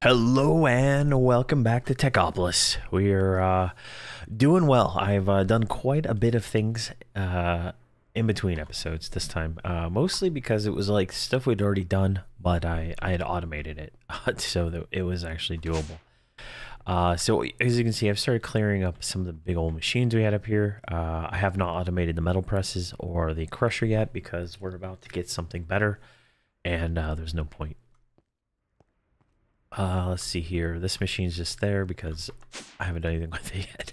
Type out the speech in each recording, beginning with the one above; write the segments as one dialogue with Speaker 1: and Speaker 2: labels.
Speaker 1: Hello and welcome back to Techopolis. We're doing well. I've done quite a bit of things in between episodes this time, mostly because it was like stuff we'd already done, but I had automated it so that it was actually doable. So as you can see, I've started clearing up some of the big old machines we had up here. I have not automated the metal presses or the crusher yet because we're about to get something better, and there's no point. Let's see here. This machine's just there because I haven't done anything with it yet.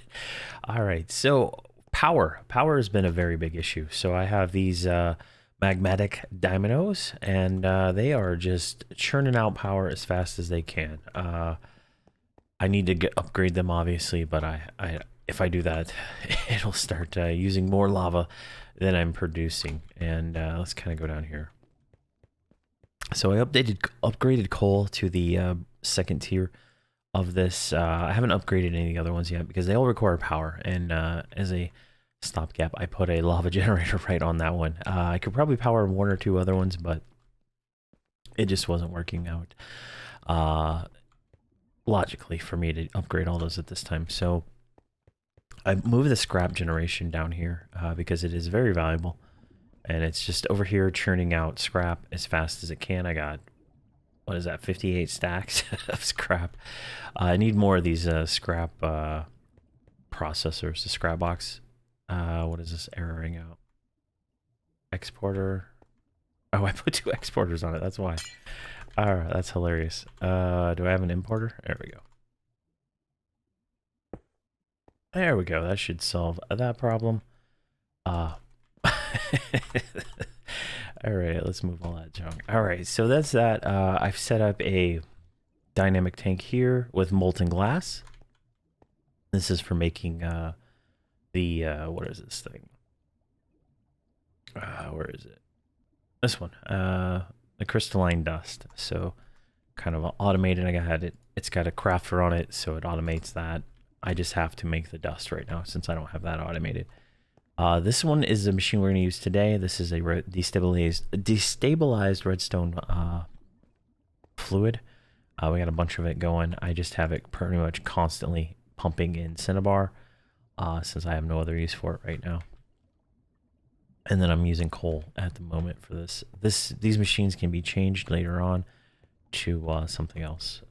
Speaker 1: All right, so power. Power has been a very big issue. So I have these magmatic dynamos, and they are just churning out power as fast as they can. I need to upgrade them, obviously, but if I do that, it'll start using more lava than I'm producing. And let's kind of go down here. So I upgraded coal to the second tier of this. I haven't upgraded any of the other ones yet because they all require power. And as a stopgap, I put a lava generator right on that one. I could probably power one or two other ones, but it just wasn't working out logically for me to upgrade all those at this time. So I moved the scrap generation down here because it is very valuable. And it's just over here churning out scrap as fast as it can. I got, what is that, 58 stacks of scrap. I need more of these scrap processors, the scrap box. What is this erroring out? Exporter. Oh, I put two exporters on it. That's why. All right, that's hilarious. Do I have an importer? There we go. There we go. That should solve that problem. All right, let's move all that junk. All right, so that's that. I've set up a dynamic tank here with molten glass. This is for making the what is this thing? Where is it? This one, the crystalline dust. So kind of automated. It's got a crafter on it, so it automates that. I just have to make the dust right now since I don't have that automated. This one is the machine we're going to use today. This is a destabilized redstone fluid. We got a bunch of it going. I just have it pretty much constantly pumping in Cinnabar since I have no other use for it right now. And then I'm using coal at the moment for this. These machines can be changed later on to something else.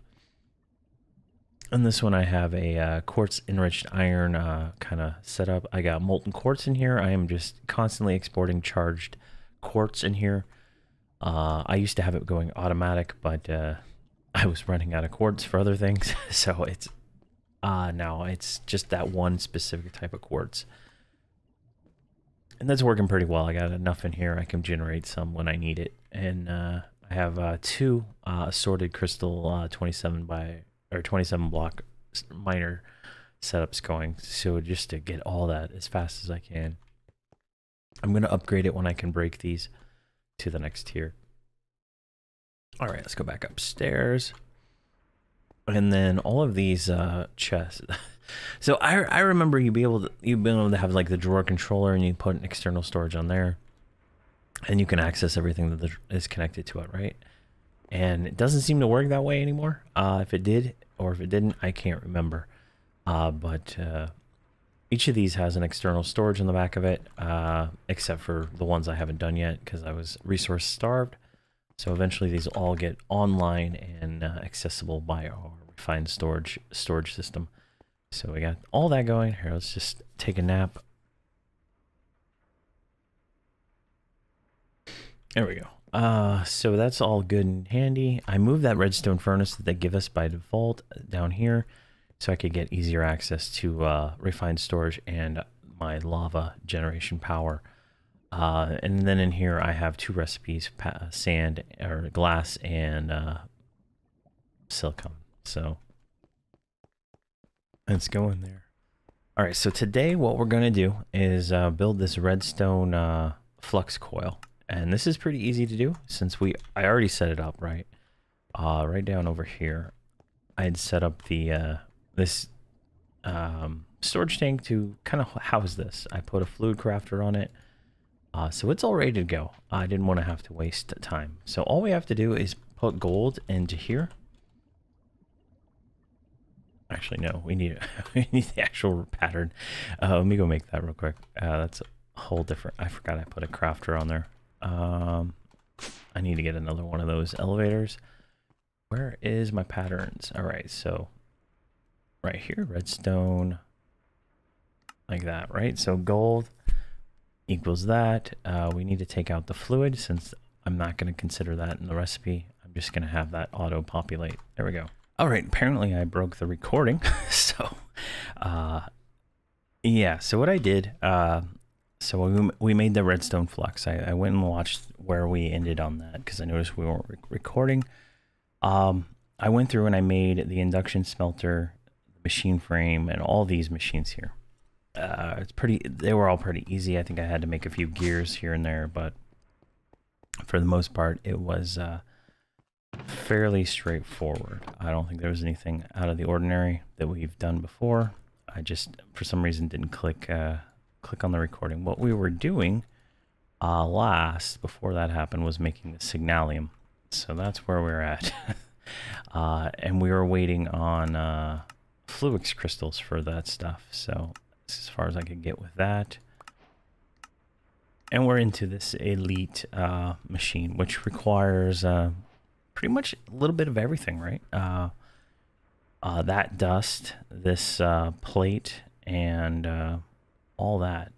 Speaker 1: And this one I have a quartz enriched iron kind of setup. I got molten quartz in here. I am just constantly exporting charged quartz in here. I used to have it going automatic, but I was running out of quartz for other things. So it's now it's just that one specific type of quartz. And that's working pretty well. I got enough in here. I can generate some when I need it. And I have two assorted crystal 27 block miner setups going, so just to get all that as fast as I can. I'm going to upgrade it when I can break these to the next tier. All right, let's go back upstairs. And then all of these chests. So I remember you've been able to have like the drawer controller, and you put an external storage on there, and you can access everything that is connected to it, right? And it doesn't seem to work that way anymore. If it did or if it didn't, I can't remember. But each of these has an external storage on the back of it, except for the ones I haven't done yet because I was resource starved. So eventually these all get online and accessible by our refined storage system. So we got all that going. Here, let's just take a nap. There we go. So that's all good and handy. I moved that redstone furnace that they give us by default down here so I could get easier access to refined storage and my lava generation power. And then in here I have two recipes, sand or glass and silicone. So let's go in there. All right, so today what we're going to do is build this redstone flux coil. And this is pretty easy to do since I already set it up, right? Right down over here. I had set up the this storage tank to kind of house this. I put a fluid crafter on it. So it's all ready to go. I didn't want to have to waste time. So all we have to do is put gold into here. Actually, no, we need we need the actual pattern. Let me go make that real quick. That's a whole different. I forgot I put a crafter on there. I need to get another one of those elevators. Where is my patterns? All right, so right here, redstone, like that, right? So gold equals that. We need to take out the fluid since I'm not going to consider that in the recipe. I'm just going to have that auto populate. There we go. All right, apparently I broke the recording. So, yeah, so what I did, so we made the redstone flux. I went and watched where we ended on that because I noticed we weren't recording. I went through and I made the induction smelter, the machine frame, and all these machines here. They were all pretty easy. I think I had to make a few gears here and there, but for the most part, it was fairly straightforward. I don't think there was anything out of the ordinary that we've done before. I just, for some reason, didn't click on the recording. What we were doing before that happened, was making the signalium. So that's where we're at. And we were waiting on fluix crystals for that stuff. So that's as far as I could get with that. And we're into this elite machine, which requires pretty much a little bit of everything, right? That dust, this plate, and all that.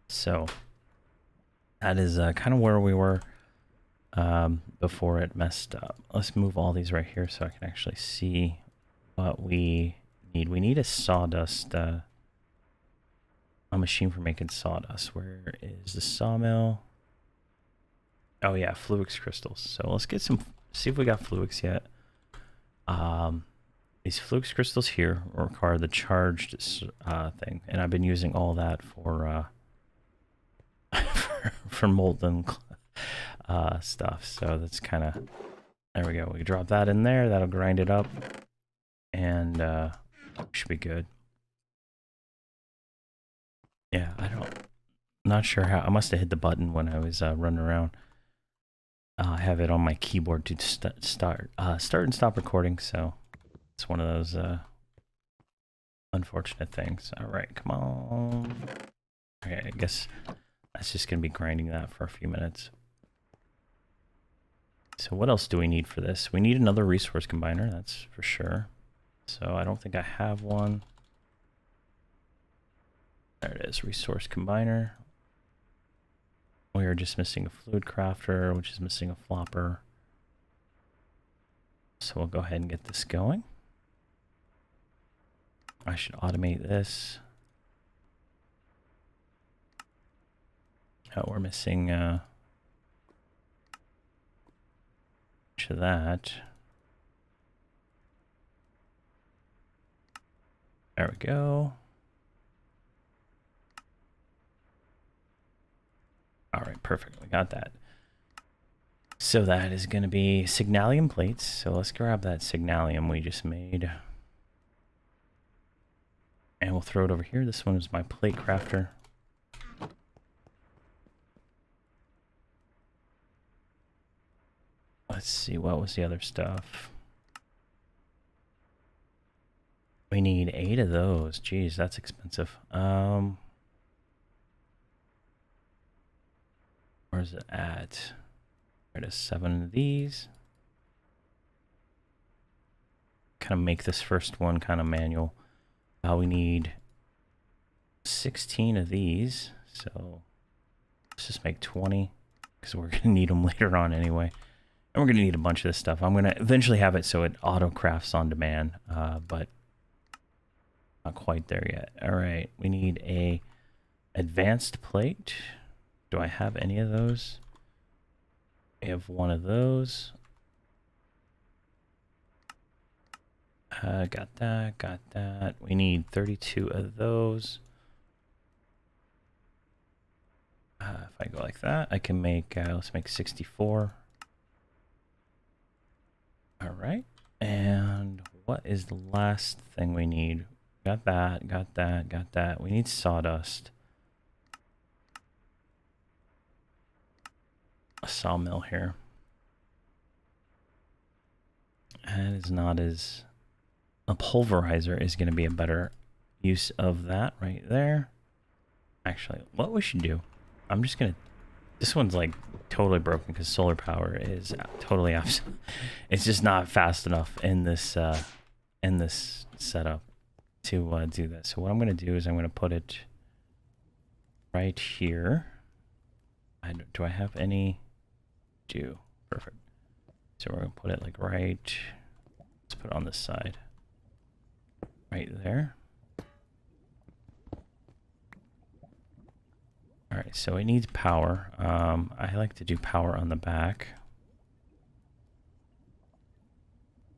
Speaker 1: So that is kind of where we were before it messed up. Let's move all these right here so I can actually see what we need. We need a sawdust, a machine for making sawdust. Where is the sawmill? Oh yeah, fluix crystals. So let's get some, see if we got fluix yet. These fluix crystals here require the charged thing, and I've been using all that for for molten stuff. So that's kind of, there we go. We can drop that in there. That'll grind it up, and should be good. Yeah, not sure how. I must have hit the button when I was running around. I have it on my keyboard to start and stop recording, so it's one of those unfortunate things. All right, come on. Okay, I guess that's just gonna be grinding that for a few minutes. So what else do we need for this? We need another resource combiner, that's for sure. So I don't think I have one. There it is, resource combiner. We are just missing a fluid crafter, which is missing a flopper. So we'll go ahead and get this going. I should automate this. Oh, we're missing much of that. There we go. All right, perfect. We got that. So that is going to be signalium plates. So let's grab that signalium we just made. And we'll throw it over here. This one is my plate crafter. Let's see, what was the other stuff? We need 8 of those. Jeez, that's expensive. Where's it at? There it is, 7 of these. Kind of make this first one kind of manual. We need 16 of these. So let's just make 20 because we're going to need them later on anyway. And we're going to need a bunch of this stuff. I'm going to eventually have it so it auto crafts on demand, but not quite there yet. All right, we need a advanced plate. Do I have any of those? I have one of those. Got that, got that. We need 32 of those. If I go like that, I can make, let's make 64. All right. And what is the last thing we need? Got that, got that, got that. We need sawdust. a sawmill here. And it's not as... A pulverizer is going to be a better use of that right there. Actually, what we should do... I'm just going to... This one's like totally broken because solar power is totally absent. It's just not fast enough in this setup to do this. So what I'm going to do is I'm going to put it right here. Do I have any? Do. Perfect. So we're going to put it like right. Let's put it on this side. Right there. All right, so it needs power. I like to do power on the back.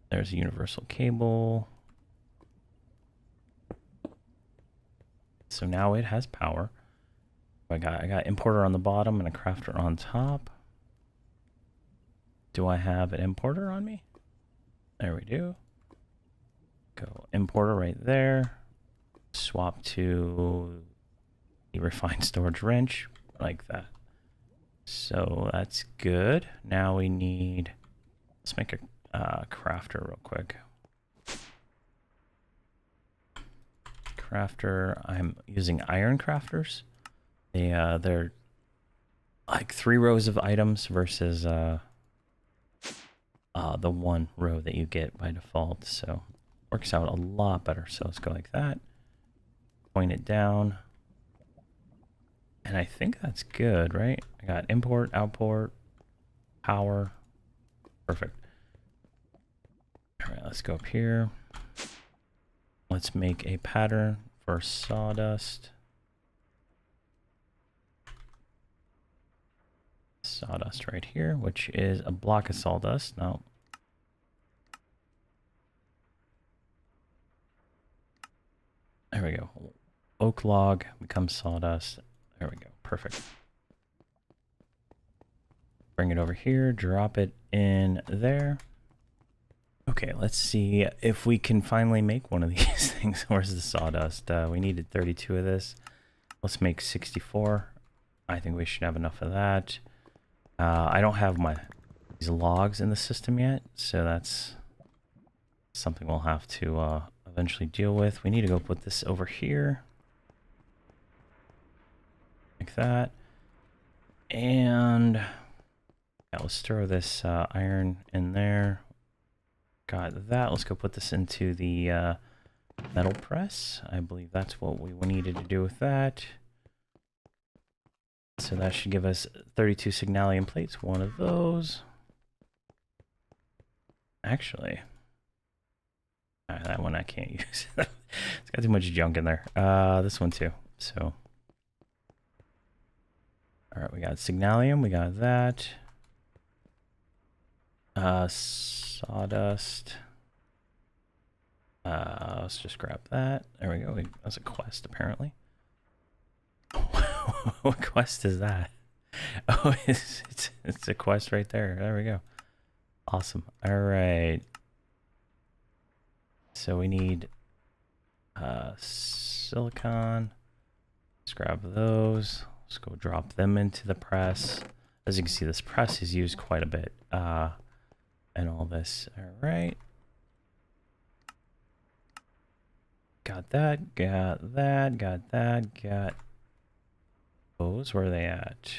Speaker 1: There's a universal cable. So now it has power. I got importer on the bottom and a crafter on top. Do I have an importer on me? There we do. Go importer right there. Swap to the refined storage wrench like that. So that's good. Now we need, let's make a crafter real quick. Crafter, I'm using iron crafters. They're like 3 rows of items versus the 1 row that you get by default. So works out a lot better. So let's go like that. Point it down. And I think that's good, right? I got import, output, power. Perfect. All right, let's go up here. Let's make a pattern for sawdust. Sawdust right here, which is a block of sawdust. Now, there we go. Oak log becomes sawdust. There we go. Perfect. Bring it over here, drop it in there. Okay, let's see if we can finally make one of these things. Where's the sawdust? We needed 32 of this. Let's make 64. I think we should have enough of that. I don't have these logs in the system yet, so that's something we'll have to eventually deal with. We need to go put this over here. Like that. And yeah, let's throw this iron in there. Got that. Let's go put this into the metal press. I believe that's what we needed to do with that. So that should give us 32 signalium plates. One of those. Actually, that one I can't use. It's got too much junk in there. This one too. So, all right, we got signalium. We got that. Sawdust. Let's just grab that. There we go. That's a quest, apparently. What quest is that? Oh, it's a quest right there. There we go. Awesome. All right. So we need silicon. Let's grab those. Let's go drop them into the press. As you can see, this press is used quite a bit. And all this. All right. Got that. Got that. Got that. Got those. Where are they at?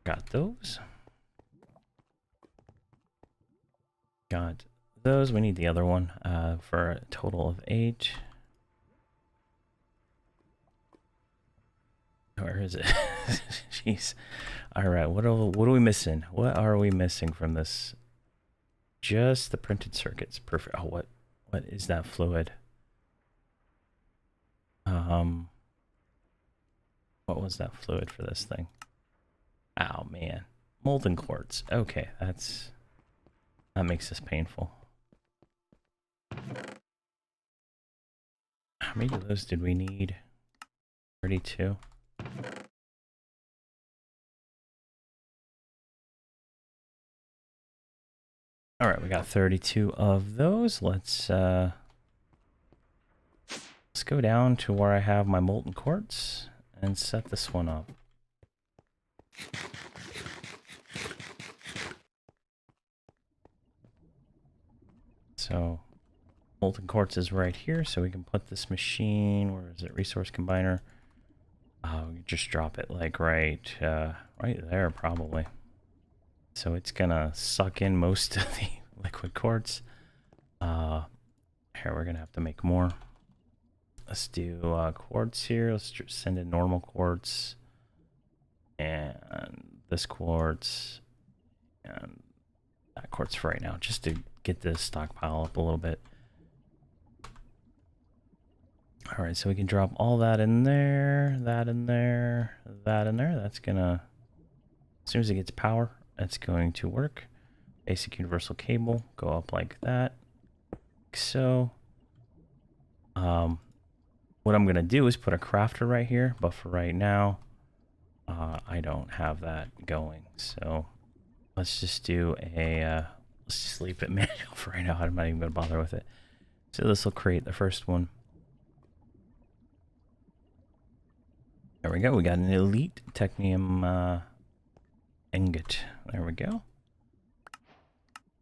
Speaker 1: Got those. Got those. We need the other one for a total of 8. Where is it? Jeez. All right. What are we missing? What are we missing from this? Just the printed circuits. Perfect. Oh, what is that fluid? What was that fluid for this thing? Oh man, molten quartz. Okay, that makes this painful. How many of those did we need? 32. All right, we got 32 of those. Let's go down to where I have my molten quartz and set this one up. So molten quartz is right here, so we can put this machine, where is it, resource combiner. We can just drop it like right there probably. So it's gonna suck in most of the liquid quartz. Here we're gonna have to make more. Let's do quartz here. Let's just send in normal quartz and this quartz and that quartz for right now, just to get this stockpile up a little bit. All right, so we can drop all that in there, that in there, that in there. That's gonna, as soon as it gets power, that's going to work. Basic universal cable, go up like that, like so. What I'm gonna do is put a crafter right here, but for right now, I don't have that going. So let's just do a, let's just leave it manual for right now. I'm not even gonna bother with it. So this will create the first one. There we go. We got an elite technium ingot. There we go.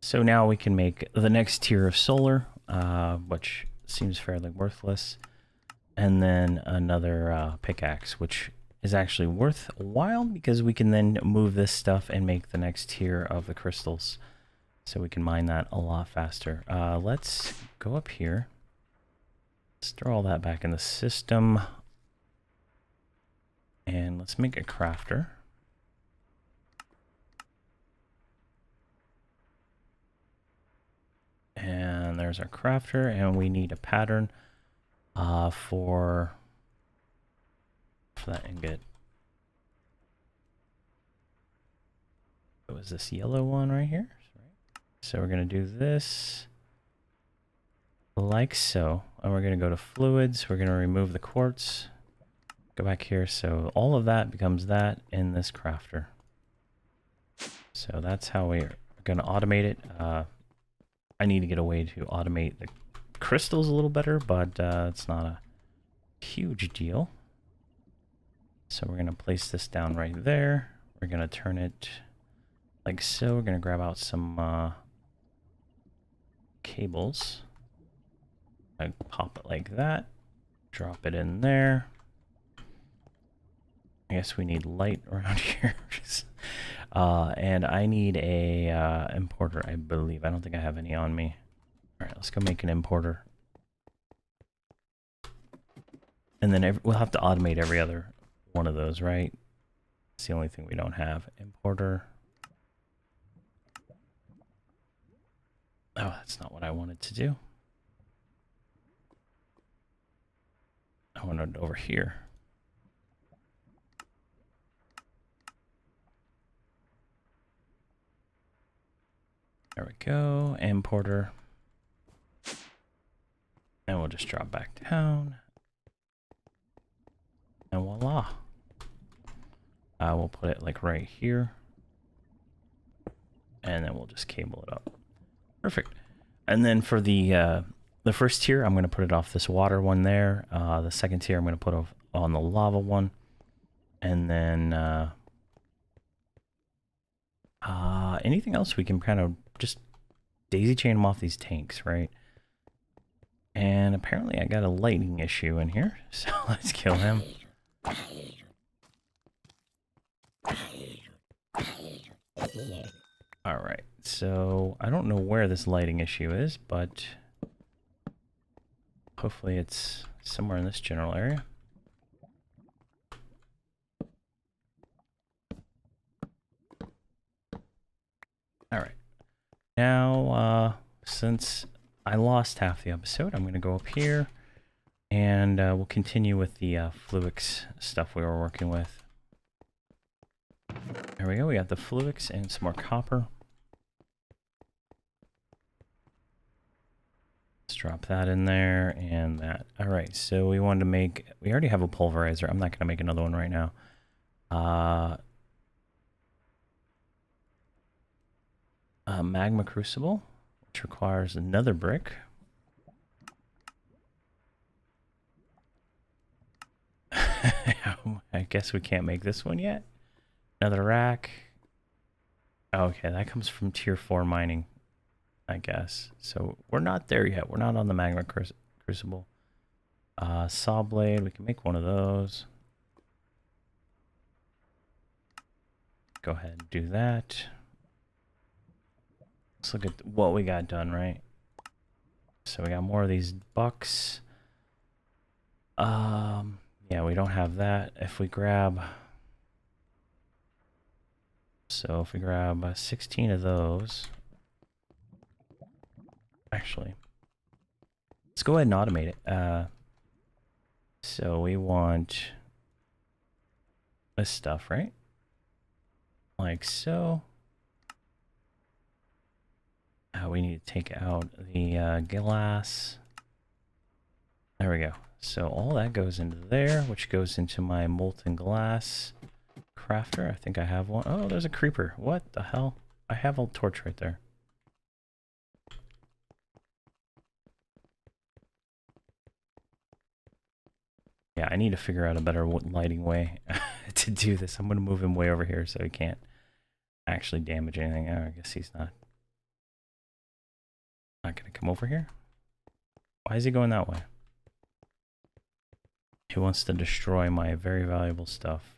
Speaker 1: So now we can make the next tier of solar, which seems fairly worthless. And then another pickaxe, which is actually worthwhile because we can then move this stuff and make the next tier of the crystals. So we can mine that a lot faster. Let's go up here. Let's throw all that back in the system. And let's make a crafter. And there's our crafter, and we need a pattern for that ingot. It was this yellow one right here. So we're going to do this like so. And we're going to go to fluids. We're going to remove the quartz. Go back here. So all of that becomes that in this crafter. So that's how we're going to automate it. I need to get a way to automate the crystals a little better, but it's not a huge deal. So we're going to place this down right there. We're going to turn it like so. We're going to grab out some cables. I pop it like that. Drop it in there. I guess we need light around here. And I need a importer, I believe. I don't think I have any on me. All right, let's go make an importer. And then we'll have to automate every other one of those, right? It's the only thing we don't have. Importer. Oh, that's not what I wanted to do. I wanted it over here. There we go, importer. And we'll just drop back down. And voila. We'll put it like right here. And then we'll just cable it up. Perfect. And then for the first tier, I'm going to put it off this water one there. The second tier, I'm going to put on the lava one. And then anything else we can kind of just daisy chain them off these tanks, right? And apparently I got a lightning issue in here, so let's kill him. Alright, so I don't know where this lighting issue is, but hopefully it's somewhere in this general area. Alright. Now, since I lost half the episode, I'm going to go up here and we'll continue with the fluix stuff we were working with. There we go. We got the fluix and some more copper. Let's drop that in there and that. All right. So we wanted to make, we already have a pulverizer. I'm not going to make another one right now. Magma crucible, which requires another brick. I guess we can't make this one yet. Another rack. Okay, that comes from tier 4 mining. I guess. So we're not there yet. We're not on the magma crucible. Saw blade, we can make one of those. Go ahead and do that. Let's look at what we got done, right? So we got more of these bucks. Yeah, we don't have that. If we grab... So if we grab 16 of those... Actually, let's go ahead and automate it. So we want this stuff, right? Like so. We need to take out the glass. There we go. So all that goes into there, which goes into my molten glass crafter. I think I have one. Oh, there's a creeper. What the hell? I have a torch right there. Yeah, I need to figure out a better lighting way to do this. I'm going to move him way over here so he can't actually damage anything. Oh, I guess he's not going to come over here. Why is he going that way? He wants to destroy my very valuable stuff.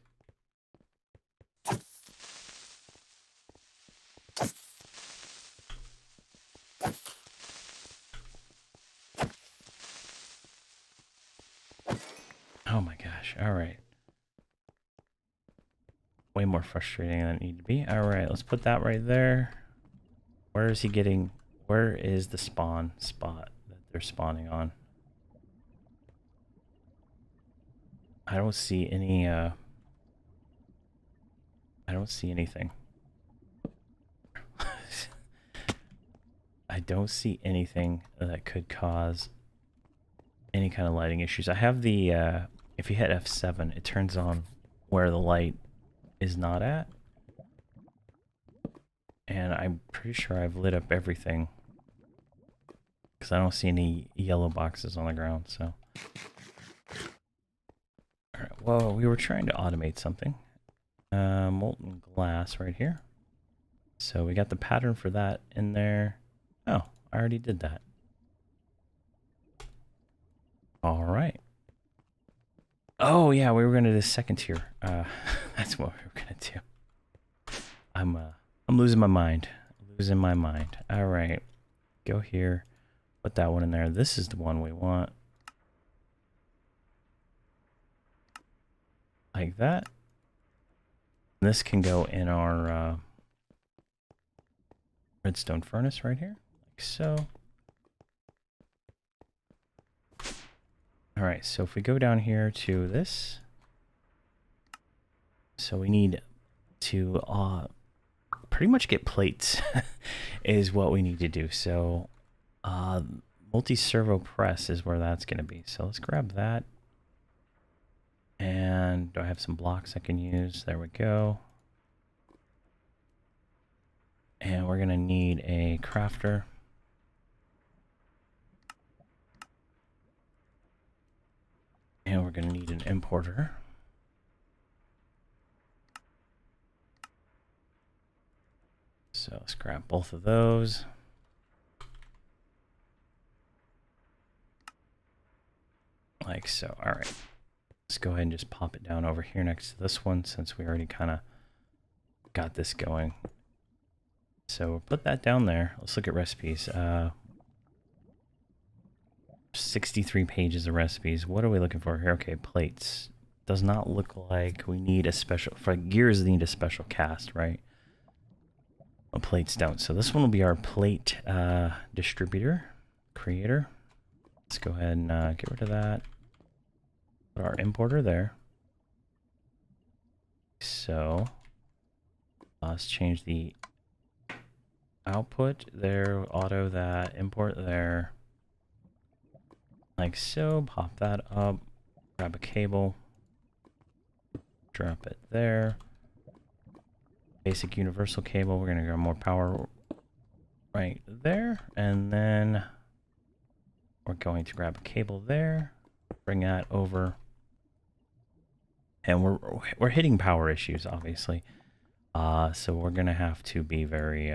Speaker 1: Oh my gosh. All right. Way more frustrating than it needed to be. All right, let's put that right there. Where is he getting? Where is the spawn spot that they're spawning on? I don't see any, I don't see anything. I don't see anything that could cause any kind of lighting issues. I have the, if you hit F7, it turns on where the light is not at. And I'm pretty sure I've lit up everything. Because I don't see any yellow boxes on the ground, so. Alright, whoa, we were trying to automate something. Molten glass right here. So we got the pattern for that in there. Oh, I already did that. Alright. Oh yeah, we were gonna do the second tier. That's what we were gonna do. I'm losing my mind. Losing my mind. Alright. Go here. Put that one in there. This is the one we want. Like that. And this can go in our redstone furnace right here. Like so. Alright, so if we go down here to this. So we need to pretty much get plates is what we need to do. So multi-servo press is where that's going to be. So let's grab that. And do I have some blocks I can use? There we go. And we're going to need a crafter. And we're going to need an importer. So let's grab both of those. Like so. All right. Let's go ahead and just pop it down over here next to this one since we already kind of got this going. So we'll put that down there. Let's look at recipes. 63 pages of recipes. What are we looking for here? Okay, plates. Does not look like we need a special... For gears, need a special cast, right? Well, plates don't. So this one will be our plate distributor, creator. Let's go ahead and get rid of that. Put our importer there. So let's change the output there, auto that, import there. Like so, pop that up, grab a cable, drop it there. Basic universal cable, we're gonna grab more power right there, and then we're going to grab a cable there, bring that over, and we're hitting power issues, obviously. So we're gonna have to be very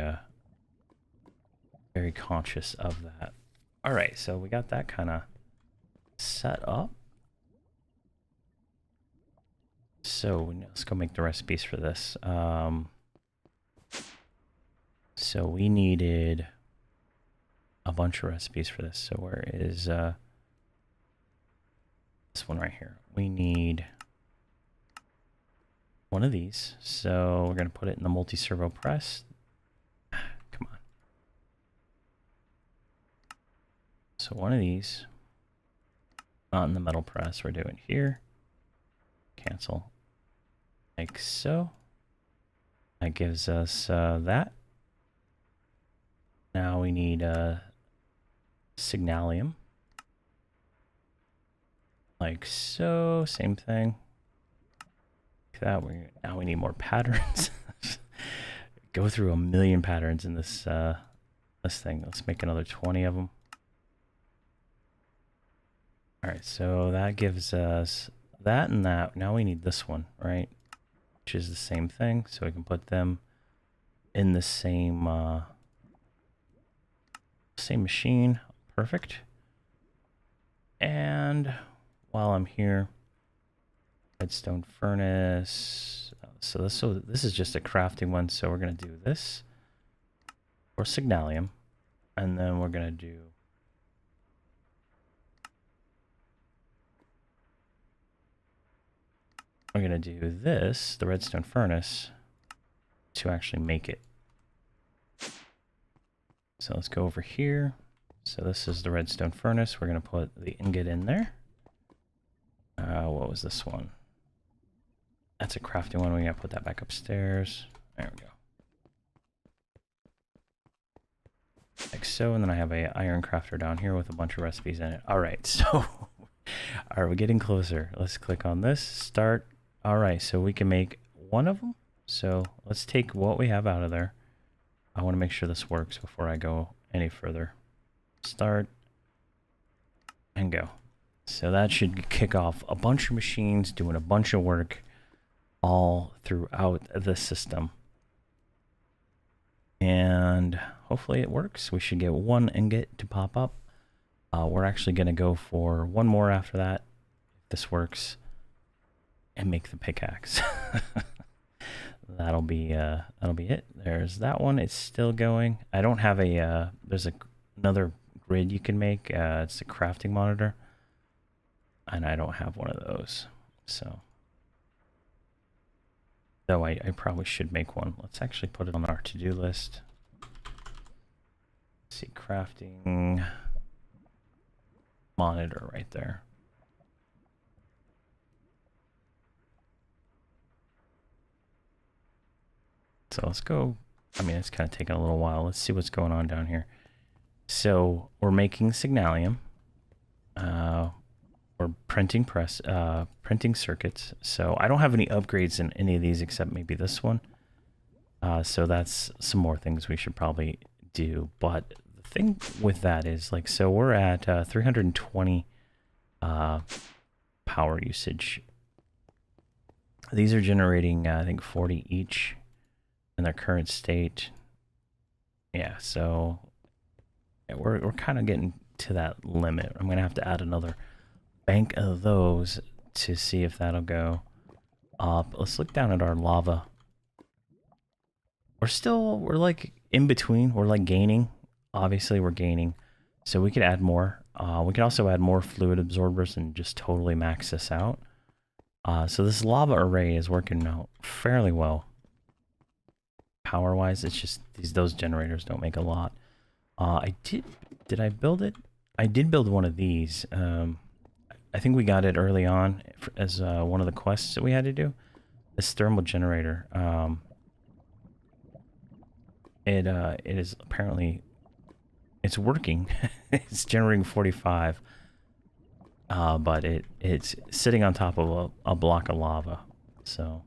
Speaker 1: very conscious of that. All right, so we got that kind of set up. So let's go make the recipes for this. So we needed a bunch of recipes for this. So where is this one right here? We need one of these. So we're going to put it in the multi-servo press. Come on. So one of these, not in the metal press, we're doing here. Cancel. Like so. That gives us that. Now we need signalium. Like so, same thing. Like that. Now we need more patterns. Go through a million patterns in this this thing. Let's make another 20 of them. All right, so that gives us that and that. Now we need this one, right? Which is the same thing, so we can put them in the same same machine. Perfect. And while I'm here, redstone furnace. So this is just a crafting one. So we're gonna do this for signalium, and then we're gonna do this, the redstone furnace, to actually make it. So let's go over here. So this is the redstone furnace. We're going to put the ingot in there. What was this one? That's a crafting one. We got to put that back upstairs. There we go. Like so. And then I have a iron crafter down here with a bunch of recipes in it. All right. So are we getting closer? Let's click on this. Start. All right. So we can make one of them. So let's take what we have out of there. I want to make sure this works before I go any further. Start and go. So that should kick off a bunch of machines doing a bunch of work all throughout the system. And hopefully it works. We should get one ingot to pop up. We're actually going to go for one more after that, if this works, and make the pickaxe. That'll be it. There's that one. It's still going. I don't have a there's another grid you can make. It's a crafting monitor, and I don't have one of those. So though I probably should make one. Let's actually put it on our to-do list. Let's see, crafting monitor right there. So let's go. I mean, it's kind of taking a little while. Let's see what's going on down here. So we're making signalium. We're printing printing circuits. So I don't have any upgrades in any of these except maybe this one. So that's some more things we should probably do. But the thing with that is, like, so we're at 320 power usage. These are generating, I think, 40 each in their current state. Yeah, so yeah, we're kind of getting to that limit. I'm gonna have to add another bank of those to see if that'll go up. Let's look down at our lava. We're like in between. We're like gaining. Obviously we're gaining, so we could add more. We can also add more fluid absorbers and just totally max this out. So this lava array is working out fairly well. Power wise, it's just those generators don't make a lot. Did I build it? I did build one of these. I think we got it early on as one of the quests that we had to do. This thermal generator. It is apparently, it's working. It's generating 45. But it's sitting on top of a block of lava. So,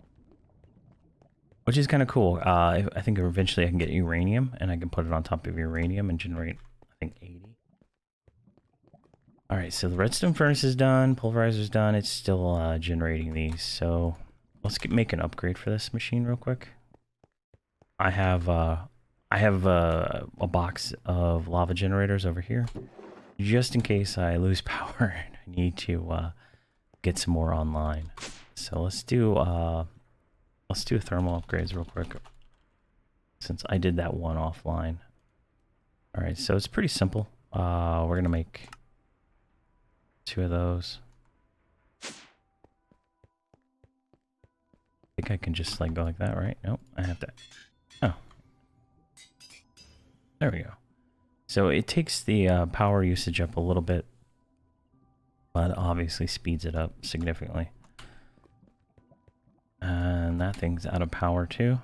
Speaker 1: which is kind of cool. I think eventually I can get uranium, and I can put it on top of uranium and generate, I think, 80. All right, so the redstone furnace is done, pulverizer's done. It's still generating these. So let's make an upgrade for this machine real quick. I have I have a box of lava generators over here, just in case I lose power and I need to get some more online. So let's do thermal upgrades real quick, since I did that one offline. All right, so it's pretty simple. We're gonna make 2 of those. I think I can just like go like that, right? Nope, I have to. Oh, there we go. So it takes the power usage up a little bit, but obviously speeds it up significantly. And that thing's out of power too.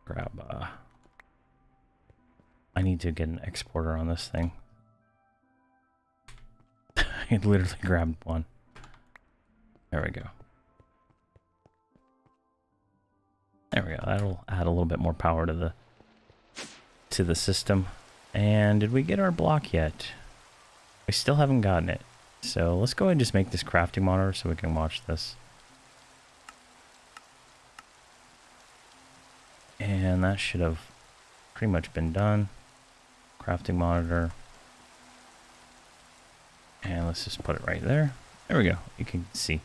Speaker 1: Grab I need to get an exporter on this thing. I literally grabbed one. There we go. There we go. That'll add a little bit more power to the system. And did we get our block yet? We still haven't gotten it. So let's go ahead and just make this crafting monitor so we can watch this. And that should have pretty much been done. Crafting monitor. And let's just put it right there. There we go. You can see.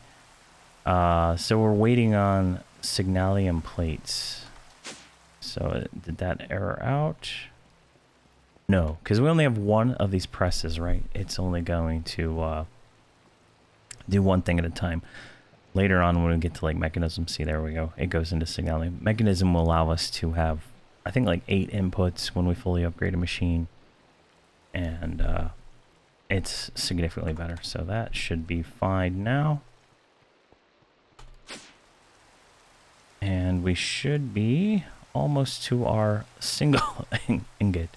Speaker 1: So we're waiting on signalium plates. So did that error out? No, because we only have one of these presses, right? It's only going to do one thing at a time. Later on, when we get to like mechanism, see, there we go. It goes into signalium. Mechanism will allow us to have, I think, like 8 inputs when we fully upgrade a machine. And it's significantly better. So that should be fine now. And we should be almost to our single ingot.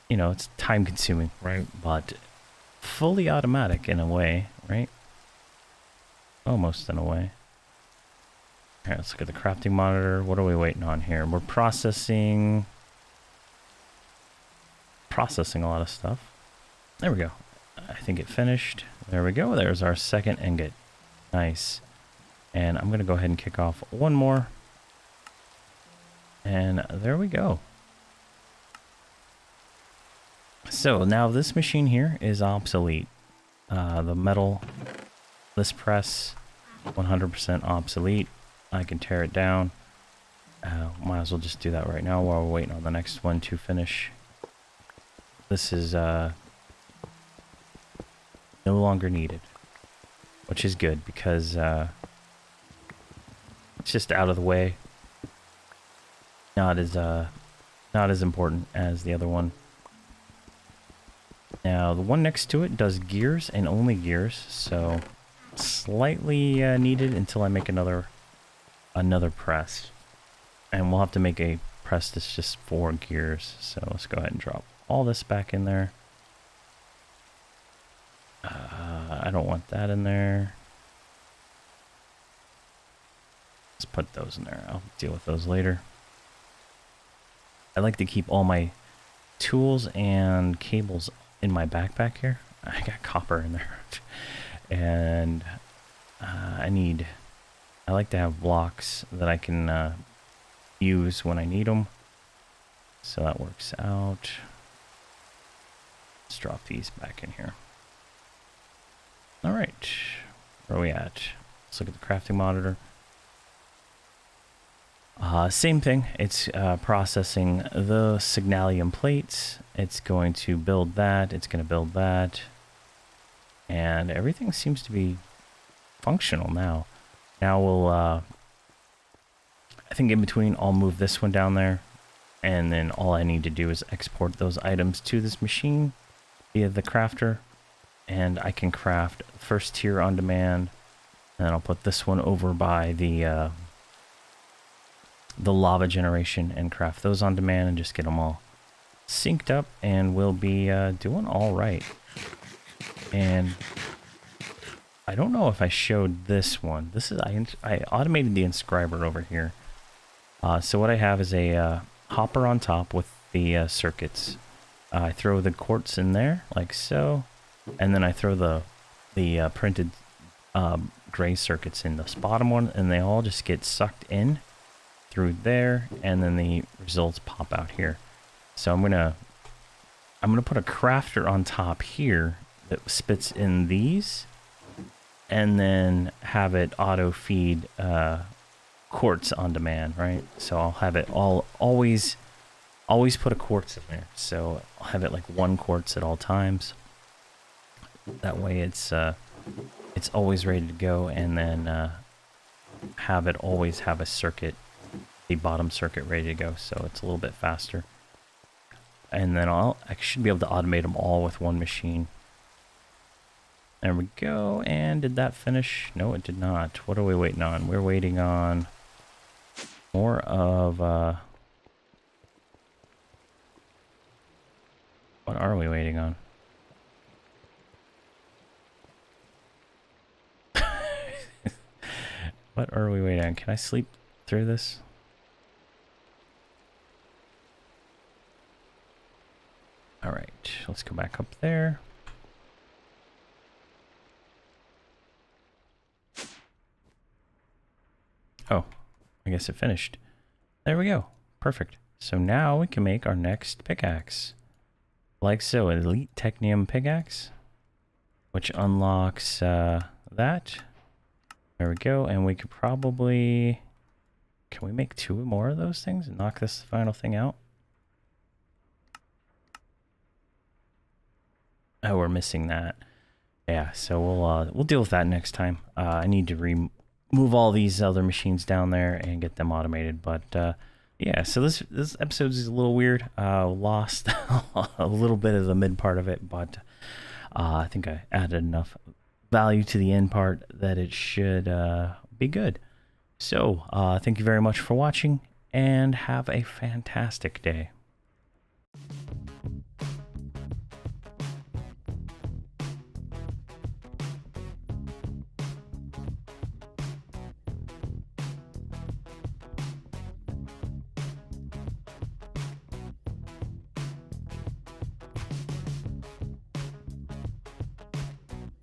Speaker 1: You know, it's time consuming, right? But fully automatic in a way, right? Almost in a way. All right, let's look at the crafting monitor. What are we waiting on here? We're processing a lot of stuff. There we go. I think it finished. There we go. There's our second ingot. Nice. And I'm going to go ahead and kick off one more. And there we go. So now this machine here is obsolete. The metal, this press, 100% obsolete. I can tear it down. Might as well just do that right now while we're waiting on the next one to finish. This is no longer needed, which is good because it's just out of the way. Not as important as the other one. Now the one next to it does gears and only gears, so slightly needed until I make another press, and we'll have to make a press that's just 4 gears. So let's go ahead and drop all this back in there. I don't want that in there. Let's put those in there. I'll deal with those later. I like to keep all my tools and cables in my backpack here. I got copper in there. And I like to have blocks that I can use when I need them. So that works out. Let's drop these back in here. All right, where are we at? Let's look at the crafting monitor. Same thing. It's processing the signalium plates. It's going to build that. It's going to build that. And everything seems to be functional now. Now we'll, I think in between, I'll move this one down there. And then all I need to do is export those items to this machine via the crafter. And I can craft first tier on demand. And then I'll put this one over by the lava generation and craft those on demand and just get them all synced up, and we'll be doing all right. And I don't know if I showed this one. This is I automated the inscriber over here. So what I have is a hopper on top with the circuits. I throw the quartz in there like so, and then I throw the printed gray circuits in this bottom one, and they all just get sucked in through there, and then the results pop out here. So I'm gonna put a crafter on top here that spits in these, and then have it auto feed quartz on demand, right? So I'll have it always put a quartz in there. So I'll have it like 1 quartz at all times. That way it's always ready to go, and then have it always have a circuit, the bottom circuit ready to go, so it's a little bit faster. And then I should be able to automate them all with 1 machine. There we go. And did that finish? No, it did not. What are we waiting on? We're waiting on more of what are we waiting on? What are we waiting on? Can I sleep through this? All right, let's go back up there. Oh, I guess it finished. There we go. Perfect. So now we can make our next pickaxe. Like so, an Elite Technium pickaxe, which unlocks that. There we go. And we could probably... Can we make 2 more of those things and knock this final thing out? Oh, we're missing that. Yeah, so we'll deal with that next time. I need to remove all these other machines down there and get them automated. But yeah, so this episode is a little weird. Lost a little bit of the mid part of it, but I think I added enough value to the end part that it should be good. So thank you very much for watching, and have a fantastic day.